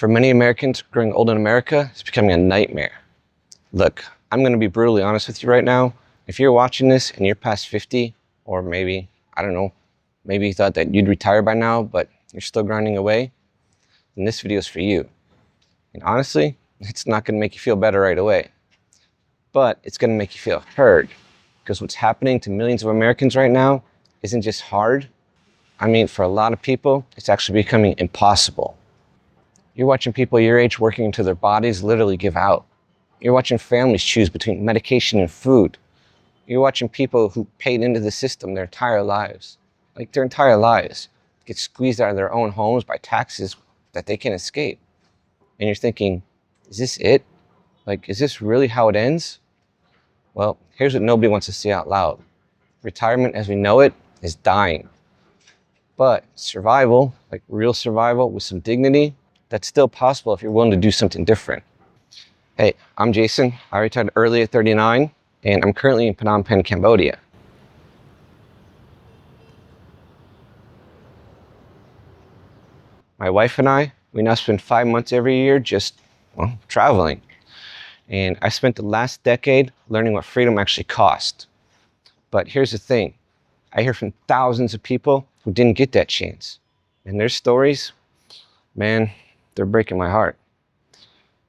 For many Americans, growing old in America is becoming a nightmare. Look, I'm going to be brutally honest with you right now. If you're watching this and you're past 50, or maybe, I don't know, maybe you thought that you'd retire by now, but you're still grinding away, then this video is for you. And honestly, it's not going to make you feel better right away, but it's going to make you feel heard. Because what's happening to millions of Americans right now isn't just hard. I mean, for a lot of people, it's actually becoming impossible. You're watching people your age working until their bodies literally give out. You're watching families choose between medication and food. You're watching people who paid into the system their entire lives, get squeezed out of their own homes by taxes that they can't escape. And you're thinking, is this it? Is this really how it ends? Well, here's what nobody wants to say out loud. Retirement as we know it is dying. But survival, real survival with some dignity, that's still possible if you're willing to do something different. Hey, I'm Jason. I retired early at 39, and I'm currently in Phnom Penh, Cambodia. My wife and I, we now spend 5 months every year just, traveling. And I spent the last decade learning what freedom actually cost. But here's the thing. I hear from thousands of people who didn't get that chance. And their stories, man, they're breaking my heart.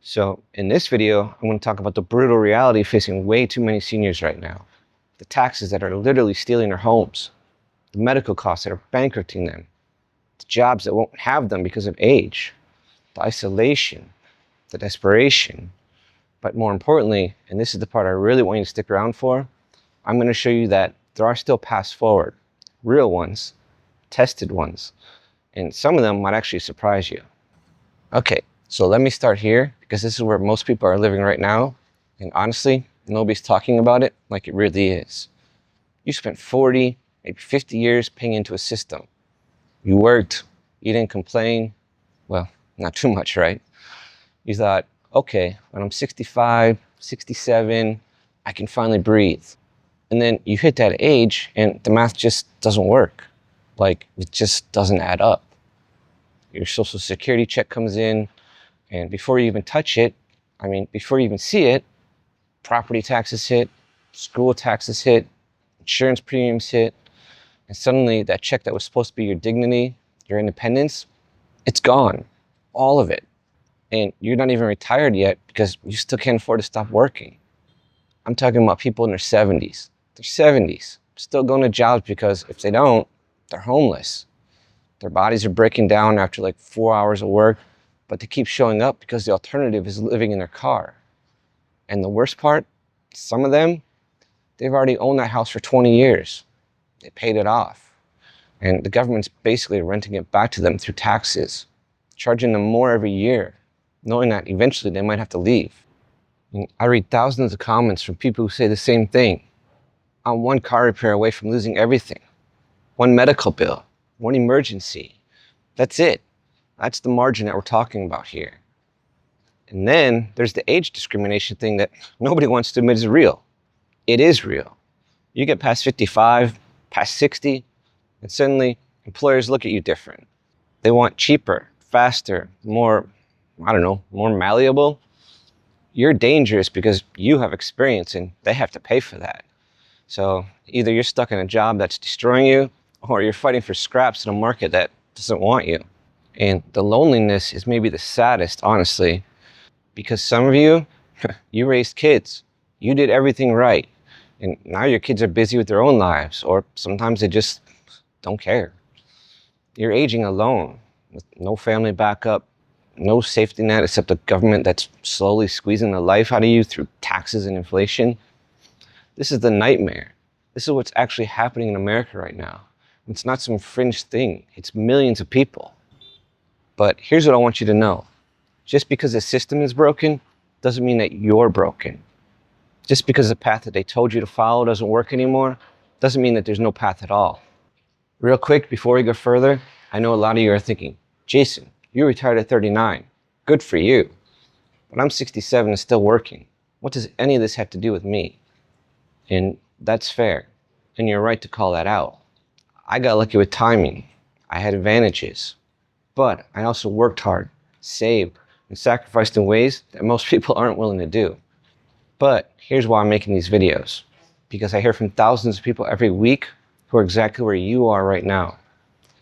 So in this video, I'm going to talk about the brutal reality facing way too many seniors right now. The taxes that are literally stealing their homes. The medical costs that are bankrupting them. The jobs that won't have them because of age. The isolation. The desperation. But more importantly, and this is the part I really want you to stick around for, I'm going to show you that there are still paths forward. Real ones. Tested ones. And some of them might actually surprise you. Okay, so let me start here because this is where most people are living right now. And honestly, nobody's talking about it like it really is. You spent 40, maybe 50 years paying into a system. You worked, you didn't complain. Well, not too much, right? You thought, okay, when I'm 65, 67, I can finally breathe. And then you hit that age and the math just doesn't work. It just doesn't add up. Your Social Security check comes in, and before you even touch it, before you even see it, property taxes hit, school taxes hit, insurance premiums hit, and suddenly that check that was supposed to be your dignity, your independence, it's gone. All of it. And you're not even retired yet because you still can't afford to stop working. I'm talking about people in their 70s. They're 70s, still going to jobs because if they don't, they're homeless. Their bodies are breaking down after 4 hours of work, but they keep showing up because the alternative is living in their car. And the worst part, some of them, they've already owned that house for 20 years. They paid it off. And the government's basically renting it back to them through taxes, charging them more every year, knowing that eventually they might have to leave. And I read thousands of comments from people who say the same thing. I'm one car repair away from losing everything. One medical bill. One emergency. That's it. That's the margin that we're talking about here. And then there's the age discrimination thing that nobody wants to admit is real. It is real. You get past 55, past 60, and suddenly employers look at you different. They want cheaper, faster, more malleable. You're dangerous because you have experience and they have to pay for that. So either you're stuck in a job that's destroying you, or you're fighting for scraps in a market that doesn't want you. And the loneliness is maybe the saddest, honestly, because some of you, you raised kids. You did everything right. And now your kids are busy with their own lives, or sometimes they just don't care. You're aging alone, with no family backup, no safety net except the government that's slowly squeezing the life out of you through taxes and inflation. This is the nightmare. This is what's actually happening in America right now. It's not some fringe thing. It's millions of people. But here's what I want you to know. Just because the system is broken doesn't mean that you're broken. Just because the path that they told you to follow doesn't work anymore doesn't mean that there's no path at all. Real quick, before we go further, I know a lot of you are thinking, Jason, you retired at 39. Good for you. But I'm 67 and still working. What does any of this have to do with me? And that's fair. And you're right to call that out. I got lucky with timing. I had advantages. But I also worked hard. saved, and sacrificed in ways that most people aren't willing to do. But here's why I'm making these videos. Because I hear from thousands of people every week who are exactly where you are right now.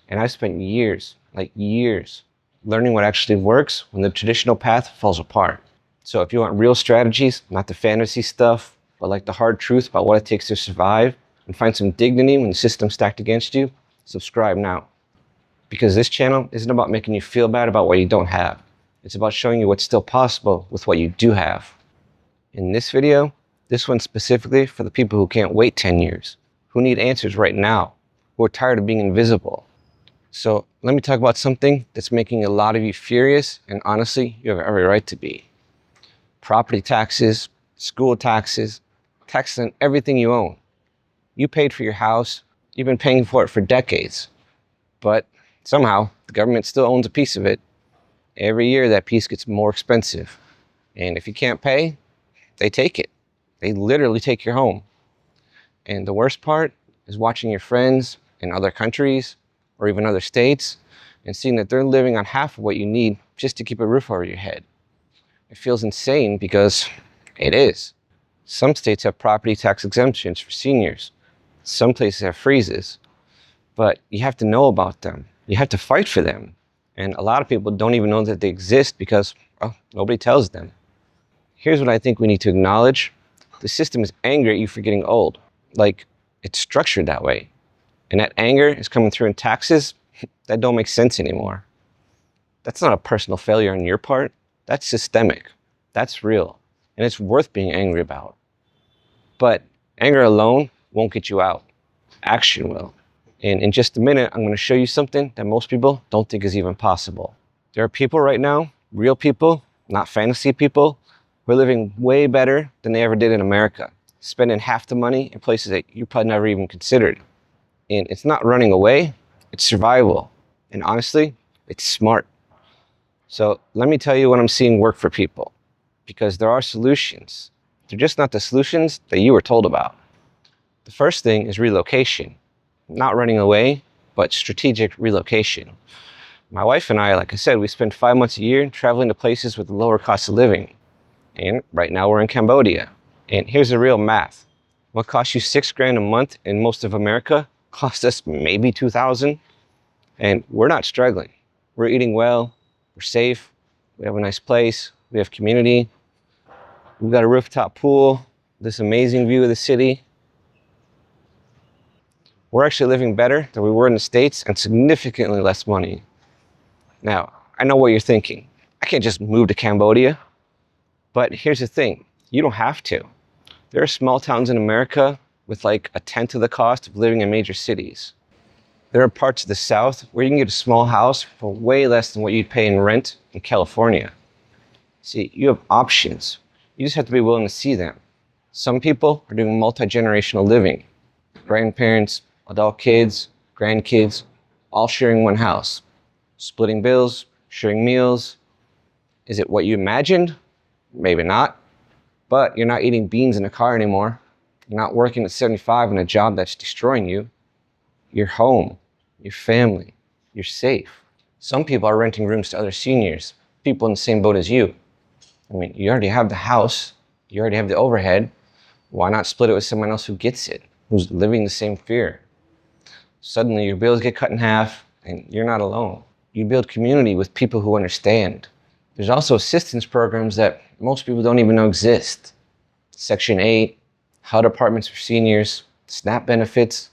And I've spent years, like years, learning what actually works when the traditional path falls apart. So if you want real strategies, not the fantasy stuff, but like the hard truth about what it takes to survive and find some dignity when the system's stacked against you, subscribe now. Because this channel isn't about making you feel bad about what you don't have. It's about showing you what's still possible with what you do have. In this video, this one's specifically for the people who can't wait 10 years, who need answers right now, who are tired of being invisible. So let me talk about something that's making a lot of you furious, and honestly, you have every right to be. Property taxes, school taxes, taxes on everything you own. You paid for your house, you've been paying for it for decades. But somehow, the government still owns a piece of it. Every year, that piece gets more expensive. And if you can't pay, they take it. They literally take your home. And the worst part is watching your friends in other countries or even other states and seeing that they're living on half of what you need just to keep a roof over your head. It feels insane because it is. Some states have property tax exemptions for seniors. Some places have freezes. But you have to know about them. You have to fight for them. And a lot of people don't even know that they exist because, well, nobody tells them. Here's what I think we need to acknowledge. The system is angry at you for getting old. Like, it's structured that way. And that anger is coming through in taxes that don't make sense anymore. That's not a personal failure on your part. That's systemic. That's real. And it's worth being angry about. But anger alone won't get you out. Action will. And in just a minute, I'm going to show you something that most people don't think is even possible. There are people right now, real people, not fantasy people, who are living way better than they ever did in America, spending half the money in places that you probably never even considered. And it's not running away, it's survival. And honestly, it's smart. So let me tell you what I'm seeing work for people, because there are solutions. They're just not the solutions that you were told about. The first thing is relocation. Not running away, but strategic relocation. My wife and I, like I said, we spend 5 months a year traveling to places with a lower cost of living. And right now we're in Cambodia. And here's the real math. What costs you $6,000 a month in most of America costs us maybe $2,000. And we're not struggling. We're eating well, we're safe, we have a nice place, we have community, we've got a rooftop pool, this amazing view of the city. We're actually living better than we were in the States and significantly less money. Now, I know what you're thinking. I can't just move to Cambodia. But here's the thing, you don't have to. There are small towns in America with like a tenth of the cost of living in major cities. There are parts of the South where you can get a small house for way less than what you'd pay in rent in California. See, you have options. You just have to be willing to see them. Some people are doing multi-generational living. Grandparents, adult kids, grandkids, all sharing one house. Splitting bills, sharing meals. Is it what you imagined? Maybe not. But you're not eating beans in a car anymore. You're not working at 75 in a job that's destroying you. You're home, your family, you're safe. Some people are renting rooms to other seniors, people in the same boat as you. I mean, you already have the house, you already have the overhead. Why not split it with someone else who gets it, who's living the same fear? Suddenly your bills get cut in half and you're not alone. You build community with people who understand. There's also assistance programs that most people don't even know exist. Section 8, HUD apartments for seniors, SNAP benefits,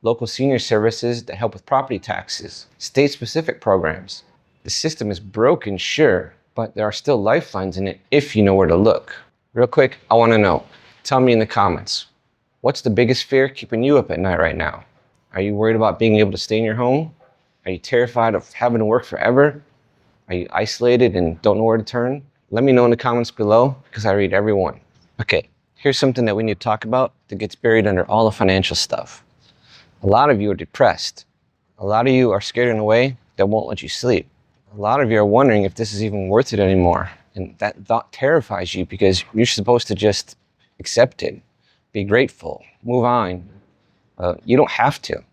local senior services that help with property taxes, state-specific programs. The system is broken, sure, but there are still lifelines in it if you know where to look. Real quick, I want to know. Tell me in the comments, what's the biggest fear keeping you up at night right now? Are you worried about being able to stay in your home? Are you terrified of having to work forever? Are you isolated and don't know where to turn? Let me know in the comments below because I read every one. Okay, here's something that we need to talk about that gets buried under all the financial stuff. A lot of you are depressed. A lot of you are scared in a way that won't let you sleep. A lot of you are wondering if this is even worth it anymore. And that thought terrifies you because you're supposed to just accept it, be grateful, move on. You don't have to.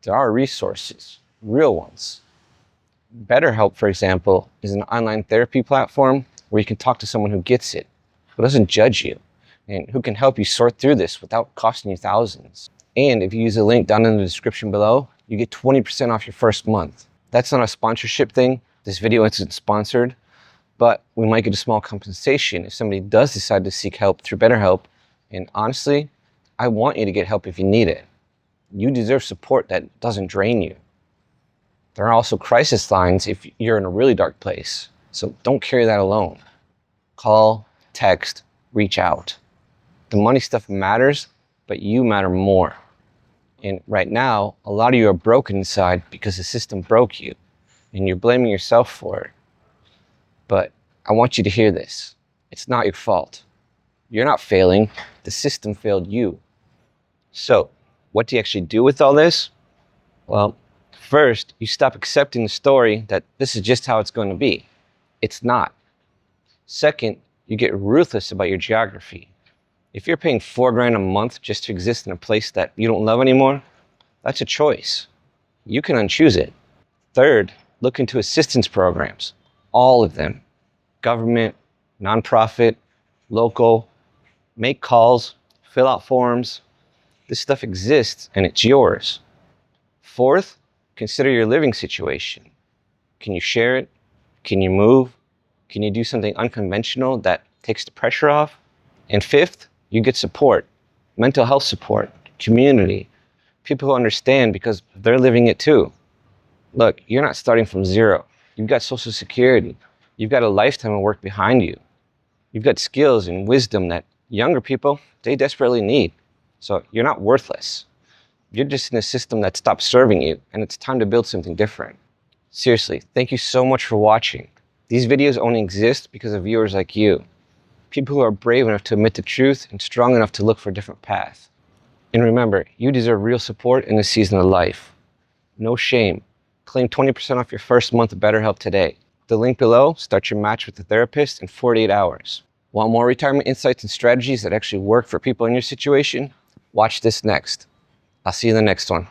There are resources, real ones. BetterHelp, for example, is an online therapy platform where you can talk to someone who gets it, who doesn't judge you, and who can help you sort through this without costing you thousands. And if you use the link down in the description below, you get 20% off your first month. That's not a sponsorship thing. This video isn't sponsored, but we might get a small compensation if somebody does decide to seek help through BetterHelp. And honestly, I want you to get help if you need it. You deserve support that doesn't drain you. There are also crisis lines if you're in a really dark place, so don't carry that alone. Call, text, reach out. The money stuff matters, but you matter more. And right now, a lot of you are broken inside because the system broke you, and you're blaming yourself for it. But I want you to hear this. It's not your fault. You're not failing. The system failed you. So, what do you actually do with all this? Well, first, you stop accepting the story that this is just how it's going to be. It's not. Second, you get ruthless about your geography. If you're paying $4,000 a month just to exist in a place that you don't love anymore, that's a choice. You can unchoose it. Third, look into assistance programs. All of them. Government, nonprofit, local. Make calls, fill out forms. This stuff exists and it's yours. Fourth, consider your living situation. Can you share it? Can you move? Can you do something unconventional that takes the pressure off? And fifth, you get support, mental health support, community, people who understand because they're living it too. Look, you're not starting from zero. You've got Social Security. You've got a lifetime of work behind you. You've got skills and wisdom that younger people, they desperately need. So you're not worthless. You're just in a system that stopped serving you, and it's time to build something different. Seriously, thank you so much for watching. These videos only exist because of viewers like you. People who are brave enough to admit the truth and strong enough to look for a different path. And remember, you deserve real support in this season of life. No shame. Claim 20% off your first month of BetterHelp today. The link below, start your match with a therapist in 48 hours. Want more retirement insights and strategies that actually work for people in your situation? Watch this next. I'll see you in the next one.